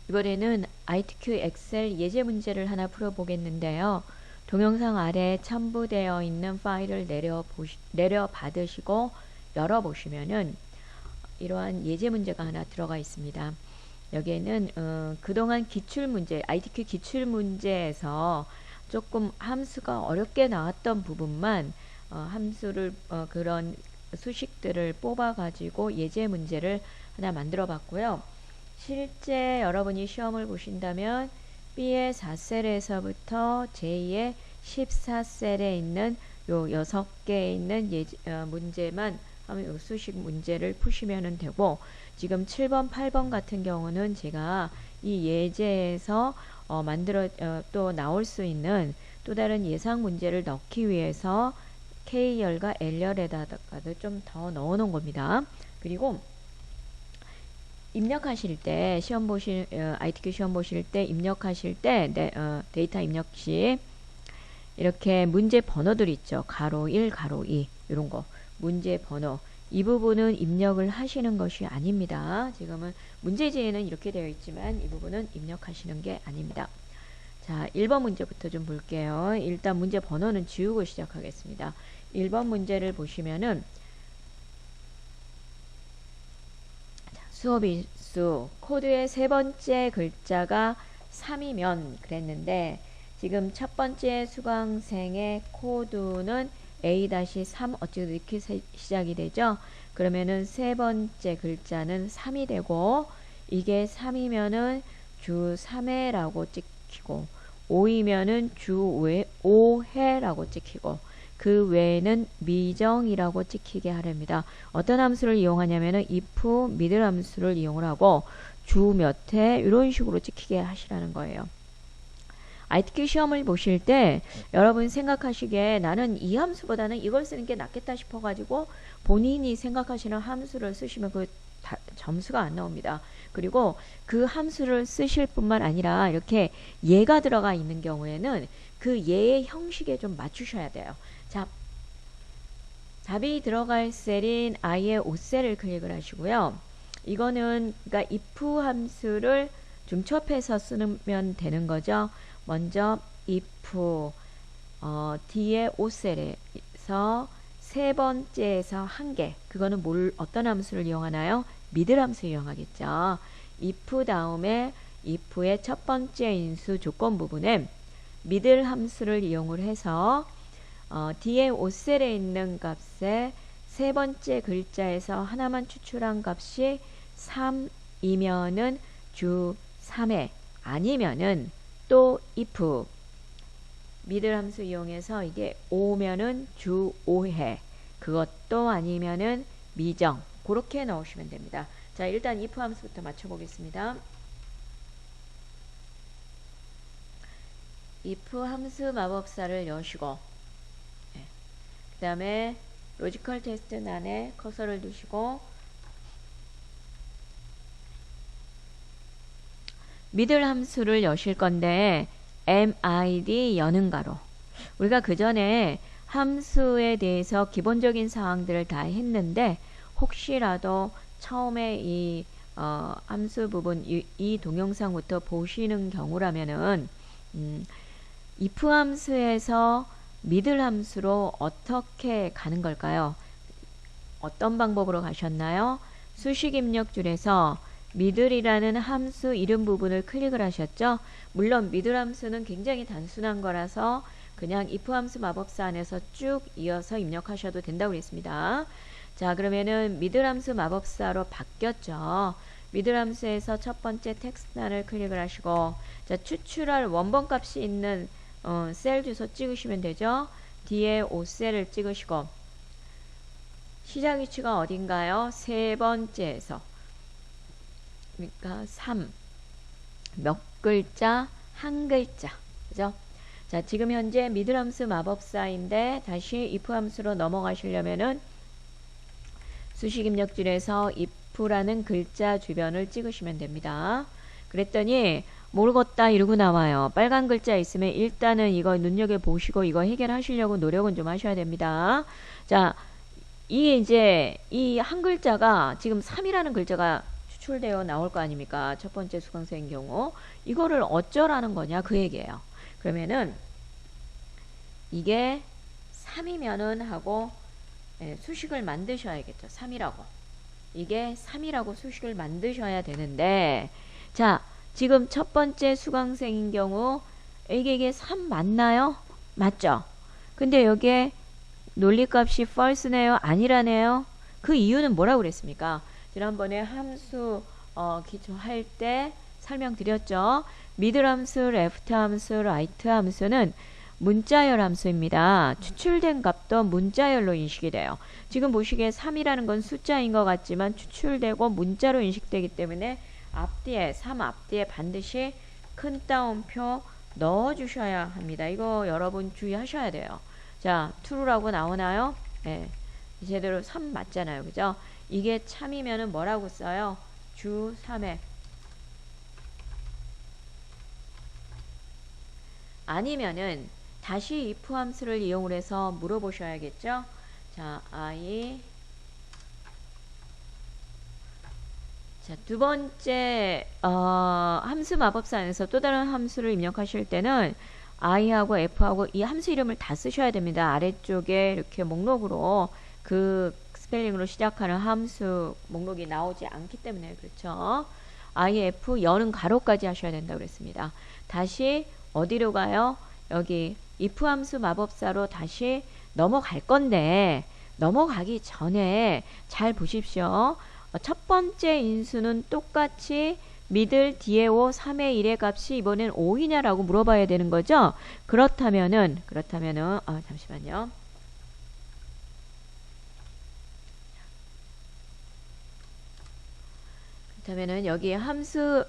이번에는 ITQ 엑셀 예제 문제를 하나 풀어보겠는데요. 동영상 아래에 첨부되어 있는 파일을 내려 받으시고 열어보시면은 이러한 예제 문제가 하나 들어가 있습니다. 여기에는 그동안 기출문제, ITQ 기출문제에서 조금 함수가 어렵게 나왔던 부분만 함수를 그런 수식들을 뽑아 가지고 예제 문제를 하나 만들어 봤고요. 실제 여러분이 시험을 보신다면 B의 4셀에서부터 J의 14셀에 있는 요 6개에 있는 문제만 하면 수식 문제를 푸시면 되고, 지금 7번, 8번 같은 경우는 제가 이 예제에서 또 나올 수 있는 또 다른 예상 문제를 넣기 위해서 K열과 L열에다가도 좀 더 넣어 놓은 겁니다. 그리고 입력하실 때 ITQ 시험 보실 때 입력하실 때 데이터 입력 시 이렇게 문제 번호들 있죠. 가로 1, 가로 2 이런 거 문제 번호, 이 부분은 입력을 하시는 것이 아닙니다. 지금은 문제지에는 이렇게 되어 있지만 이 부분은 입력하시는 게 아닙니다. 자, 1번 문제부터 좀 볼게요. 일단 문제 번호는 지우고 시작하겠습니다. 1번 문제를 보시면은 수업 일수 코드의 세 번째 글자가 3이면 그랬는데, 지금 첫 번째 수강생의 코드는 A-3 어찌도 이렇게 시작이 되죠. 그러면은 세 번째 글자는 3이 되고, 이게 3이면은 주 3회라고 찍히고 5이면은 주 5회라고 찍히고 그 외에는 미정이라고 찍히게 하렵니다. 어떤 함수를 이용하냐면은 if 미들 함수를 이용을 하고 주 몇 회 이런 식으로 찍히게 하시라는 거예요. ITQ 시험을 보실 때 여러분 생각하시기에 나는 이 함수보다는 이걸 쓰는 게 낫겠다 싶어가지고 본인이 생각하시는 함수를 쓰시면 그 점수가 안 나옵니다. 그리고 그 함수를 쓰실 뿐만 아니라 이렇게 예가 들어가 있는 경우에는 그 예의 형식에 좀 맞추셔야 돼요. 자, 답이 들어갈 셀인 I의 5셀을 클릭을 하시고요. 이거는 그러니까 if 함수를 중첩해서 쓰면 되는 거죠. 먼저 if D의 5셀에서 세 번째에서 한 개, 그거는 어떤 함수를 이용하나요? 미들 함수 이용하겠죠. if 다음에 if의 첫 번째 인수 조건 부분에 미들 함수를 이용을 해서 D의 5셀에 있는 값에 세 번째 글자에서 하나만 추출한 값이 3이면은 주 3회, 아니면은 또 if 미들 함수 이용해서 이게 5면은 주 5회, 그것도 아니면은 미정, 그렇게 넣으시면 됩니다. 자, 일단 if 함수부터 맞춰 보겠습니다. if 함수 마법사를 여시고, 그 다음에 로지컬 테스트 안에 커서를 두시고 미들 함수를 여실 건데 MID 여는 가로, 우리가 그 전에 함수에 대해서 기본적인 사항들을 다 했는데 혹시라도 처음에 이 함수 부분 이 동영상부터 보시는 경우라면은 if 함수에서 미들 함수로 어떻게 가는 걸까요? 어떤 방법으로 가셨나요? 수식 입력줄에서 미들이라는 함수 이름 부분을 클릭을 하셨죠? 물론 미들 함수는 굉장히 단순한 거라서 그냥 if 함수 마법사 안에서 쭉 이어서 입력하셔도 된다고 그랬습니다. 자, 그러면은 미들 함수 마법사로 바뀌었죠. 미들 함수에서 첫 번째 텍스트란을 클릭을 하시고, 자, 추출할 원본 값이 있는 셀 주소 찍으시면 되죠. 뒤에 5셀을 찍으시고 시작 위치가 어딘가요? 세 번째에서, 그러니까 3 몇 글자? 한 글자, 그죠? 자, 지금 현재 미들 함수 마법사인데 다시 if 함수로 넘어가시려면은 수식 입력줄에서 if라는 글자 주변을 찍으시면 됩니다. 그랬더니 모르겠다 이러고 나와요. 빨간 글자 있으면 일단은 이거 눈여겨보시고 이거 해결하시려고 노력은 좀 하셔야 됩니다. 자, 이게 이제 이 한 글자가 지금 3이라는 글자가 추출되어 나올 거 아닙니까? 첫 번째 수강생인 경우. 이거를 어쩌라는 거냐? 그 얘기예요. 그러면은 이게 3이면은 하고 수식을 만드셔야겠죠. 3이라고. 이게 3이라고 수식을 만드셔야 되는데, 자, 지금 첫 번째 수강생인 경우 이게 3 맞나요? 맞죠? 근데 여기에 논리값이 false네요? 아니라네요? 그 이유는 뭐라고 그랬습니까? 지난번에 함수 기초할 때 설명드렸죠. middle 함수, left 함수, right 함수는 문자열 함수입니다. 추출된 값도 문자열로 인식이 돼요. 지금 보시기에 3이라는 건 숫자인 것 같지만 추출되고 문자로 인식되기 때문에 앞뒤에 3 앞뒤에 반드시 큰 따옴표 넣어주셔야 합니다. 이거 여러분 주의하셔야 돼요. 자, true라고 나오나요? 네. 제대로 3 맞잖아요. 그죠? 이게 참이면은 뭐라고 써요? 주 3회. 아니면은 다시 if 함수를 이용을 해서 물어보셔야겠죠? 자, 자, 두 번째 함수 마법사 안에서 또 다른 함수를 입력하실 때는 i하고 f하고 이 함수 이름을 다 쓰셔야 됩니다. 아래쪽에 이렇게 목록으로 그 스펠링으로 시작하는 함수 목록이 나오지 않기 때문에 그렇죠. i, f, 여는 가로까지 하셔야 된다고 그랬습니다. 다시 어디로 가요? 여기 if 함수 마법사로 다시 넘어갈 건데 넘어가기 전에 잘 보십시오. 첫 번째 인수는 똑같이 middle 뒤에 5, 3의 1의 값이 이번엔 5이냐라고 물어봐야 되는 거죠. 그렇다면은 잠시만요. 그렇다면은 여기 함수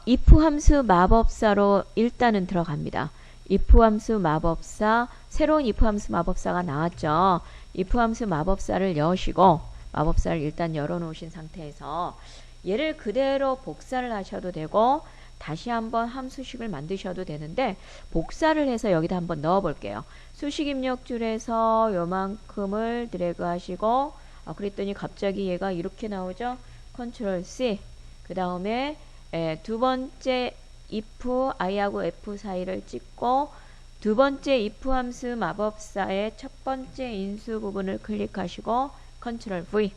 if 함수 마법사로 일단은 들어갑니다. if 함수 마법사, 새로운 if 함수 마법사가 나왔죠. if 함수 마법사를 여시고 마법사를 일단 열어놓으신 상태에서 얘를 그대로 복사를 하셔도 되고 다시 한번 함수식을 만드셔도 되는데 복사를 해서 여기다 한번 넣어 볼게요. 수식 입력줄에서 요만큼을 드래그 하시고 그랬더니 갑자기 얘가 이렇게 나오죠. 컨트롤 C 그 다음에 두 번째 if i하고 f 사이를 찍고 두 번째 if 함수 마법사의 첫 번째 인수 부분을 클릭하시고 컨트롤 V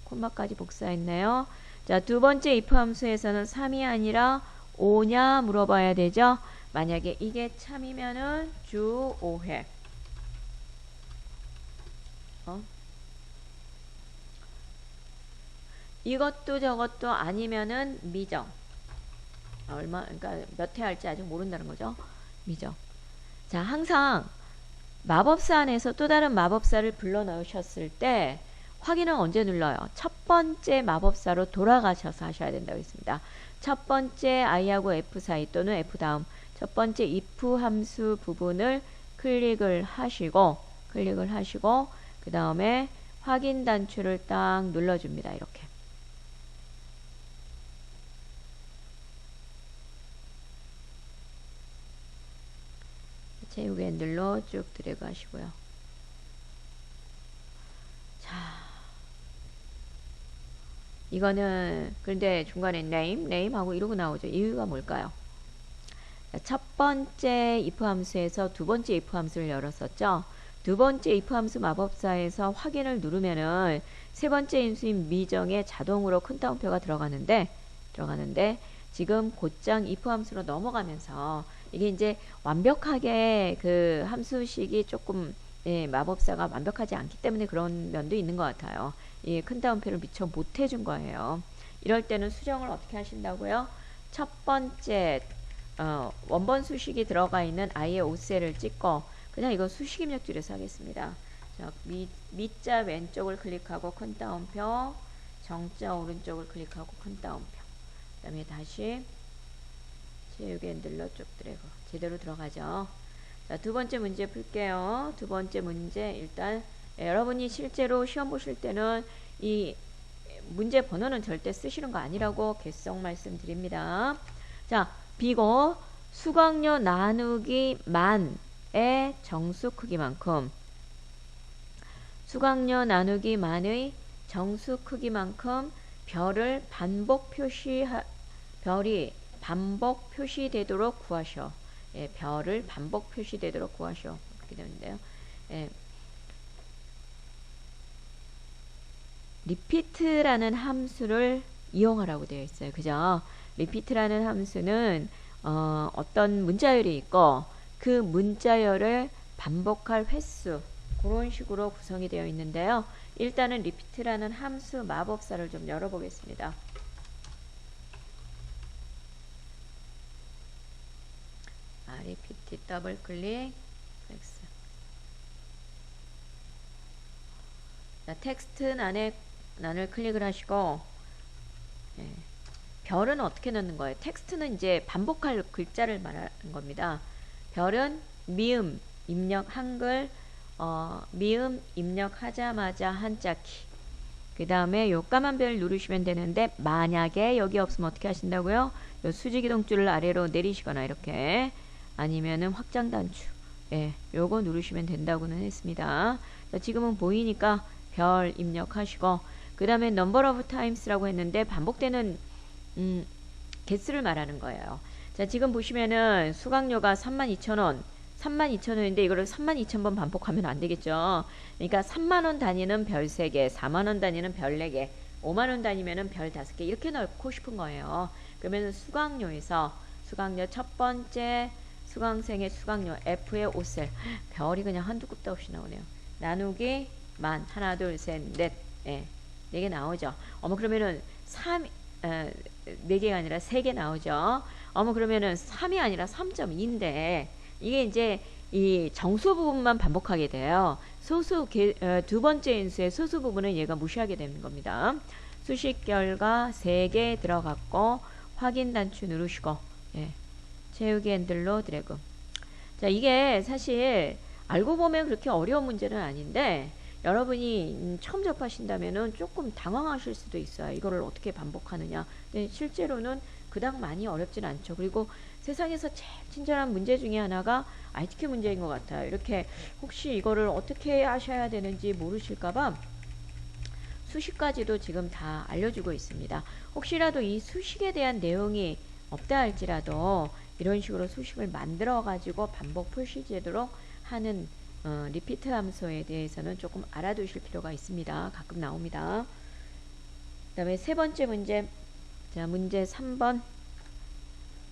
콤마까지 복사했네요. 자, 두 번째 if 함수에서는 3이 아니라 5냐 물어봐야 되죠. 만약에 이게 참이면은 주 5회 이것도 저것도 아니면은 미정. 그러니까 몇 회 할지 아직 모른다는 거죠. 미정. 자, 항상 마법사 안에서 또 다른 마법사를 불러 넣으셨을 때 확인은 언제 눌러요? 첫 번째 마법사로 돌아가셔서 하셔야 된다고 했습니다. 첫 번째 i하고 f 사이 또는 f 다음 첫 번째 if 함수 부분을 클릭을 하시고 그 다음에 확인 단추를 딱 눌러줍니다. 이렇게. 제육 핸들로 쭉 드래그 하시고요. 자, 이거는 그런데 중간에 name하고 이러고 나오죠. 이유가 뭘까요? 첫 번째 if 함수에서 두 번째 if 함수를 열었었죠. 두 번째 if 함수 마법사에서 확인을 누르면은 세 번째 인수인 미정에 자동으로 큰 따옴표가 들어가는데 지금 곧장 if 함수로 넘어가면서 이게 이제 완벽하게 그 함수식이 조금 마법사가 완벽하지 않기 때문에 그런 면도 있는 것 같아요. 이 큰 따옴표를 미처 못 해준 거예요. 이럴 때는 수정을 어떻게 하신다고요? 첫 번째 원본 수식이 들어가 있는 i의 5셀을 찍고 그냥 이거 수식 입력줄에서 하겠습니다. 자, 미자 왼쪽을 클릭하고 큰 따옴표, 정자 오른쪽을 클릭하고 큰 따옴표. 그 다음에 다시 제육 핸들로 쭉 드래그 제대로 들어가죠. 자, 두 번째 문제 풀게요. 두 번째 문제 일단 여러분이 실제로 시험 보실 때는 이 문제 번호는 절대 쓰시는 거 아니라고 계속 말씀드립니다. 자, 비고 수강료 나누기 만의 정수 크기만큼 수강료 나누기 만의 정수 크기만큼 별이 반복 표시되도록 구하셔. 예, 별을 반복 표시되도록 구하셔. 그렇게 되는데요. 예. repeat라는 함수를 이용하라고 되어 있어요. 그죠? repeat라는 함수는 어떤 문자열이 있고 그 문자열을 반복할 횟수 그런 식으로 구성이 되어 있는데요. 일단은 repeat라는 함수 마법사를 좀 열어보겠습니다. repeat 더블 클릭 X. 자, 텍스트 난을 클릭을 하시고 예. 별은 어떻게 넣는 거예요? 텍스트는 이제 반복할 글자를 말하는 겁니다. 별은 미음 입력 한글 미음 입력하자마자 한자키 그 다음에 요 까만 별 누르시면 되는데 만약에 여기 없으면 어떻게 하신다고요? 요 수직이동줄을 아래로 내리시거나 이렇게 아니면은 확장 단추 예, 요거 누르시면 된다고는 했습니다. 자, 지금은 보이니까 별 입력하시고 그 다음에 number of times라고 했는데 반복되는 개수를 말하는 거예요. 자, 지금 보시면은 수강료가 32,000원 32,000원인데 이거를 32,000번 반복하면 안 되겠죠. 그러니까 3만원 단위는 별 3개 4만원 단위는 별 4개 5만원 단위면은 별 5개 이렇게 넣고 싶은 거예요. 그러면 수강료에서 수강료 첫 번째 수강생의 수강료 F의 5셀 별이 그냥 한두 끗도 없이 나오네요. 나누기 만 하나 둘 셋 넷 예, 4개 나오죠. 어머 그러면은 4개가 아니라 3개 나오죠. 어머 그러면은 3이 아니라 3.2인데 이게 이제 이 정수 부분만 반복하게 돼요. 두 번째 인수의 소수 부분은 얘가 무시하게 되는 겁니다. 수식 결과 3개 들어갔고 확인 단추 누르시고 예, 채우기 핸들로 드래그. 자, 이게 사실 알고 보면 그렇게 어려운 문제는 아닌데 여러분이 처음 접하신다면은 조금 당황하실 수도 있어요. 이거를 어떻게 반복하느냐. 근데 실제로는 그닥 많이 어렵진 않죠. 그리고 세상에서 제일 친절한 문제 중에 하나가 ITQ 문제인 것 같아요. 이렇게 혹시 이거를 어떻게 하셔야 되는지 모르실까봐 수식까지도 지금 다 알려주고 있습니다. 혹시라도 이 수식에 대한 내용이 없다 할지라도 이런 식으로 수식을 만들어 가지고 반복 표시되도록 하는 리피트 함수에 대해서는 조금 알아두실 필요가 있습니다. 가끔 나옵니다. 그 다음에 세 번째 문제. 자, 문제 3번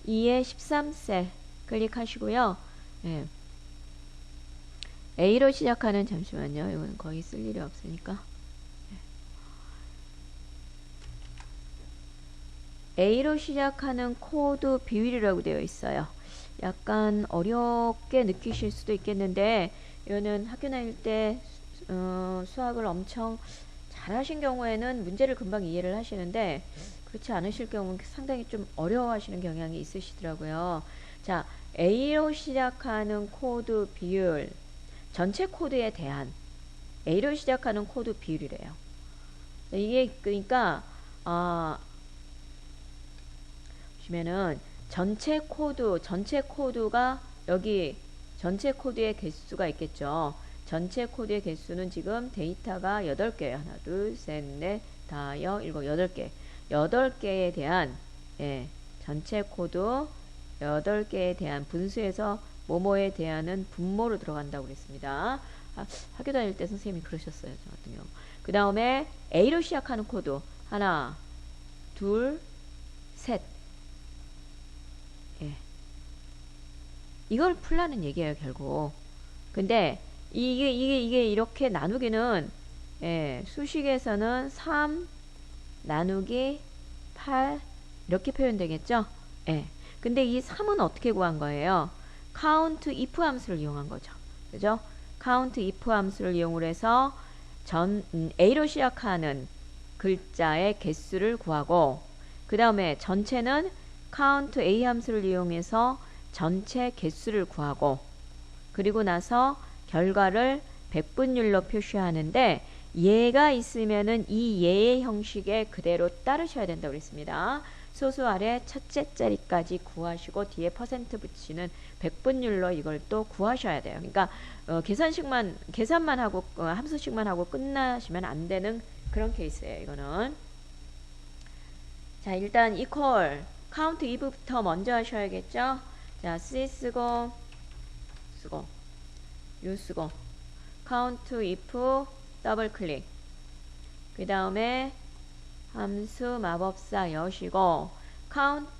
2의 13셀 클릭하시고요. 예. A로 시작하는 잠시만요. 이건 거의 쓸 일이 없으니까. A로 시작하는 코드 비율이라고 되어 있어요. 약간 어렵게 느끼실 수도 있겠는데 이거는 학교 다닐 때 수학을 엄청 잘하신 경우에는 문제를 금방 이해를 하시는데 그렇지 않으실 경우는 상당히 좀 어려워하시는 경향이 있으시더라고요. 자, A로 시작하는 코드 비율 전체 코드에 대한 A로 시작하는 코드 비율이래요. 이게 그러니까 보시면은 전체 코드가 여기 전체 코드의 개수가 있겠죠. 전체 코드의 개수는 지금 데이터가 8개예요. 하나, 둘, 셋, 넷, 다, 여, 일곱, 8개. 8개에 대한 전체 코드 8개에 대한 분수에서 뭐뭐에 대한은 분모로 들어간다고 그랬습니다. 학교 다닐 때 선생님이 그러셨어요. 저 같은 경우. 그 다음에 A로 시작하는 코드 하나, 둘, 셋. 이걸 풀라는 얘기예요, 결국. 근데 이게 이렇게 나누기는 수식에서는 3 나누기 8 이렇게 표현되겠죠? 근데 이 3은 어떻게 구한 거예요? count if 함수를 이용한 거죠. 그죠? count if 함수를 이용을 해서 A로 시작하는 글자의 개수를 구하고 그 다음에 전체는 count A 함수를 이용해서 전체 개수를 구하고 그리고 나서 결과를 백분율로 표시하는데 예가 있으면은 이 예의 형식에 그대로 따르셔야 된다고 그랬습니다. 소수 아래 첫째 자리까지 구하시고 뒤에 퍼센트 붙이는 백분율로 이걸 또 구하셔야 돼요. 그러니까 계산만 하고 함수식만 하고 끝나시면 안 되는 그런 케이스예요. 이거는. 자, 일단 equal count if부터 먼저 하셔야겠죠. 자, c 쓰고 u 쓰고 count if 더블 클릭. 그 다음에 함수 마법사 여시고 count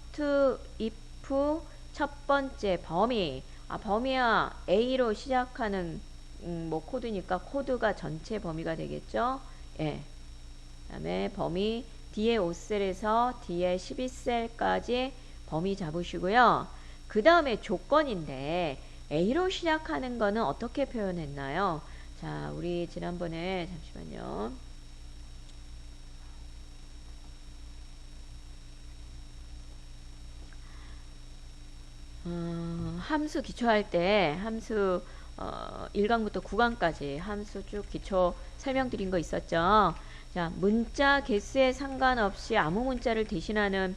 if 첫 번째 범위. 범위야 A로 시작하는 뭐 코드니까 코드가 전체 범위가 되겠죠. 예. 그 다음에 범위 D의 5셀에서 D의 12셀까지 범위 잡으시고요. 그 다음에 조건인데 A로 시작하는 거는 어떻게 표현했나요? 자, 우리 지난번에 잠시만요. 함수 기초할 때 함수 1강부터 9강까지 함수 쭉 기초 설명드린 거 있었죠. 자, 문자 개수에 상관없이 아무 문자를 대신하는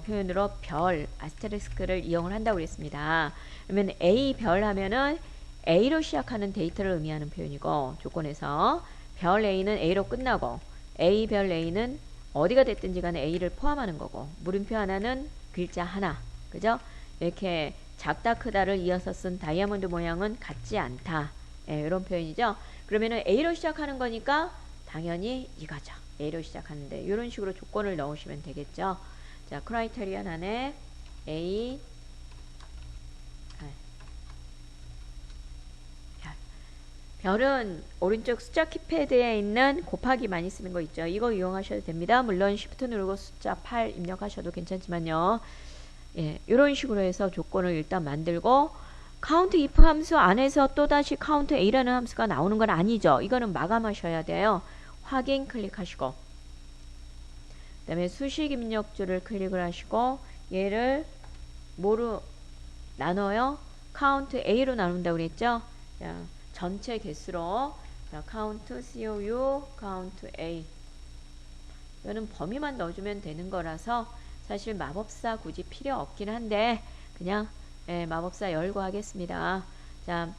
표현으로 별, 아스테리스크를 이용을 한다고 그랬습니다. 그러면 A 별 하면은 A로 시작하는 데이터를 의미하는 표현이고, 조건에서 별 A는 A로 끝나고 A 별 A는 어디가 됐든지 간에 A를 포함하는 거고, 물음표 하나는 글자 하나, 그죠? 이렇게 작다 크다를 이어서 쓴 다이아몬드 모양은 같지 않다. 예, 이런 표현이죠. 그러면은 A로 시작하는 거니까 당연히 이거죠. A로 시작하는데 이런 식으로 조건을 넣으시면 되겠죠. 자, 크라이테리언 안에 A 별은 오른쪽 숫자 키패드에 있는 곱하기 많이 쓰는 거 있죠. 이거 이용하셔도 됩니다. 물론 Shift 누르고 숫자 8 입력하셔도 괜찮지만요. 예, 이런 식으로 해서 조건을 일단 만들고 count if 함수 안에서 또다시 count a라는 함수가 나오는 건 아니죠. 이거는 마감하셔야 돼요. 확인 클릭하시고 그 다음에 수식 입력줄을 클릭을 하시고 얘를 뭐로 나눠요? count a로 나눈다고 그랬죠. 자, 전체 개수로 자, count COU count A 이거는 범위만 넣어주면 되는 거라서 사실 마법사 굳이 필요 없긴 한데 그냥 마법사 열고 하겠습니다. 자,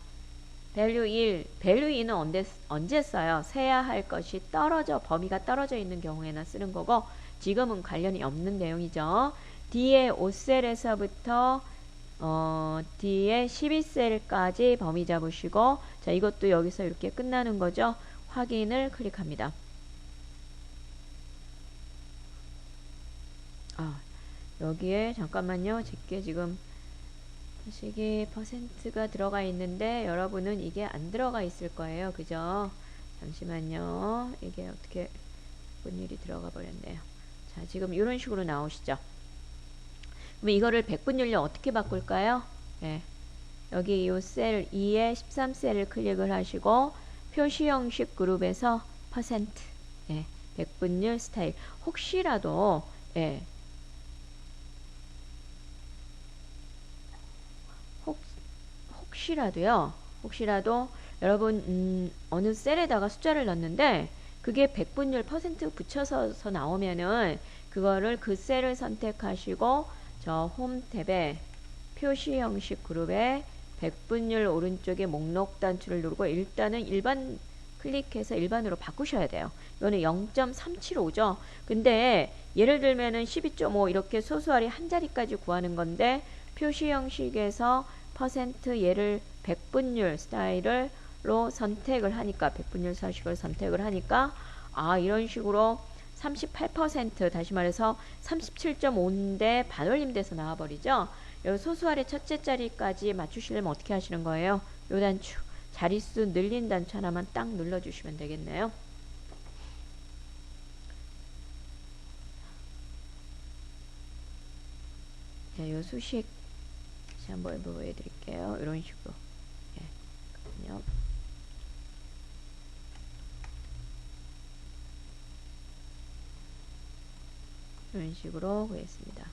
value 1, value 2는 언제 써요? 세야 할 것이 범위가 떨어져 있는 경우에나 쓰는 거고 지금은 관련이 없는 내용이죠. D의 5셀에서부터 D의 12셀까지 범위 잡으시고 자, 이것도 여기서 이렇게 끝나는 거죠. 확인을 클릭합니다. 여기에 잠깐만요. 제게 지금 식이 퍼센트가 들어가 있는데 여러분은 이게 안 들어가 있을 거예요. 그죠? 잠시만요. 이게 어떻게 뭔 일이 들어가 버렸네요. 자, 지금 이런 식으로 나오시죠. 그럼 이거를 백분율로 어떻게 바꿀까요? 네. 여기 이 셀 2에 13셀을 클릭을 하시고 표시 형식 그룹에서 퍼센트 백분율 스타일 혹시라도 혹시라도 여러분 어느 셀에다가 숫자를 넣었는데 그게 백분율 퍼센트 붙여서 나오면은 그거를 그 셀을 선택하시고 저 홈 탭에 표시 형식 그룹에 백분율 오른쪽에 목록 단추를 누르고 일단은 일반 클릭해서 일반으로 바꾸셔야 돼요. 이거는 0.375죠. 근데 예를 들면은 12.5 이렇게 소수알이 한 자리까지 구하는 건데 표시 형식에서 퍼센트 얘를 백분율 스타일로 선택을 하니까 백분율 서식을 선택을 하니까 이런 식으로 38% 다시 말해서 37.5인데 반올림돼서 나와버리죠. 여기 소수알의 첫째 자리까지 맞추시려면 어떻게 하시는 거예요? 요 단추 자릿수 늘린 단추 하나만 딱 눌러주시면 되겠네요. 자, 요 수식 다시 한번 보여드릴게요. 이런 식으로. 그럼요. 이런 식으로 구했습니다.